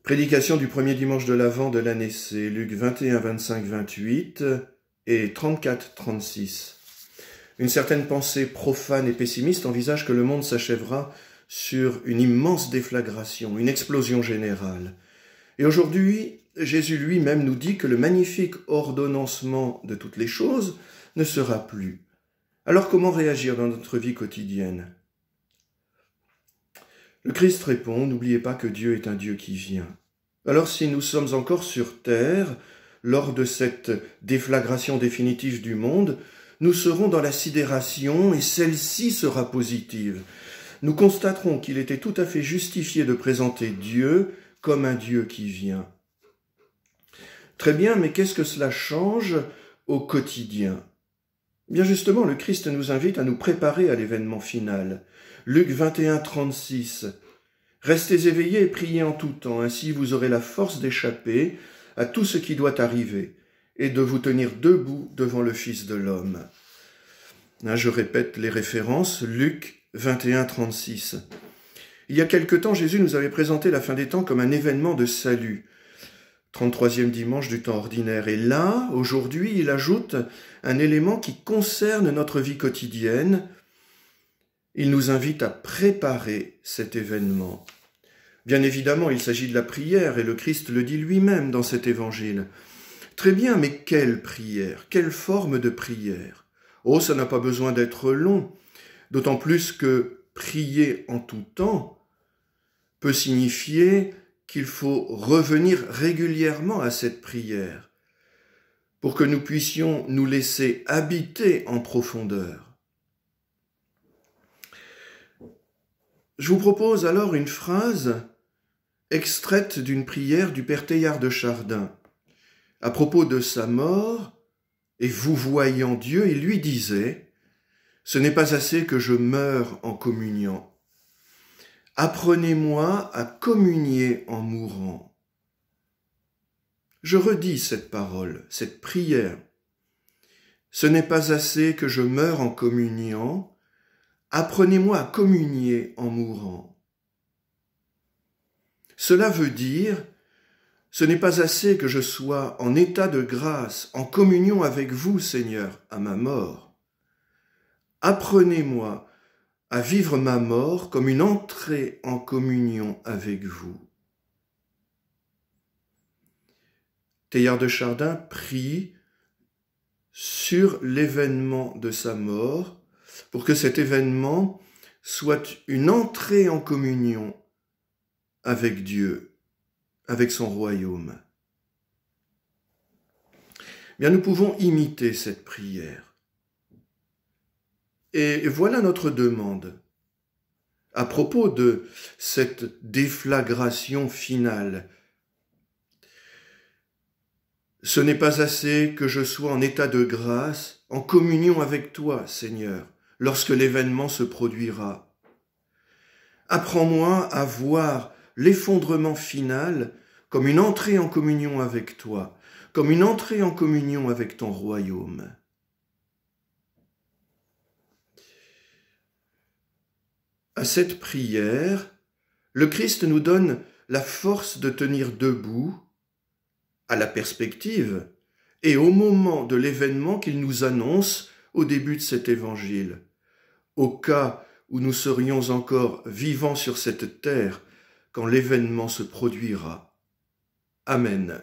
Prédication du premier dimanche de l'Avent de l'année C, Luc 21, 25, 28 et 34, 36. Une certaine pensée profane et pessimiste envisage que le monde s'achèvera sur une immense déflagration, une explosion générale. Et aujourd'hui, Jésus lui-même nous dit que le magnifique ordonnancement de toutes les choses ne sera plus. Alors comment réagir dans notre vie quotidienne ? Le Christ répond, n'oubliez pas que Dieu est un Dieu qui vient. Alors si nous sommes encore sur terre, lors de cette déflagration définitive du monde, nous serons dans la sidération et celle-ci sera positive. Nous constaterons qu'il était tout à fait justifié de présenter Dieu comme un Dieu qui vient. Très bien, mais qu'est-ce que cela change au quotidien ? Bien justement, le Christ nous invite à nous préparer à l'événement final. Luc 21, 36. « Restez éveillés et priez en tout temps, ainsi vous aurez la force d'échapper à tout ce qui doit arriver et de vous tenir debout devant le Fils de l'homme. » Je répète les références, Luc 21, 36. Il y a quelque temps, Jésus nous avait présenté la fin des temps comme un événement de salut, 33e dimanche du temps ordinaire. Et là, aujourd'hui, il ajoute un élément qui concerne notre vie quotidienne. Il nous invite à préparer cet événement. Bien évidemment, il s'agit de la prière, et le Christ le dit lui-même dans cet évangile. Très bien, mais quelle prière ? Quelle forme de prière ? Oh, ça n'a pas besoin d'être long, d'autant plus que prier en tout temps peut signifier qu'il faut revenir régulièrement à cette prière pour que nous puissions nous laisser habiter en profondeur. Je vous propose alors une phrase extraite d'une prière du père Teilhard de Chardin. À propos de sa mort, et vous voyant Dieu, il lui disait « Ce n'est pas assez que je meure en communiant. Apprenez-moi à communier en mourant. » Je redis cette parole, cette prière. « Ce n'est pas assez que je meure en communiant. Apprenez-moi à communier en mourant. » Cela veut dire, ce n'est pas assez que je sois en état de grâce, en communion avec vous, Seigneur, à ma mort. Apprenez-moi à vivre ma mort comme une entrée en communion avec vous. Teilhard de Chardin prie sur l'événement de sa mort pour que cet événement soit une entrée en communion avec Dieu, avec son royaume. Bien, nous pouvons imiter cette prière. Et voilà notre demande. À propos de cette déflagration finale, ce n'est pas assez que je sois en état de grâce, en communion avec toi, Seigneur, lorsque l'événement se produira. Apprends-moi à voir l'effondrement final comme une entrée en communion avec toi, comme une entrée en communion avec ton royaume. À cette prière, le Christ nous donne la force de tenir debout à la perspective et au moment de l'événement qu'il nous annonce au début de cet évangile, au cas où nous serions encore vivants sur cette terre quand l'événement se produira. Amen.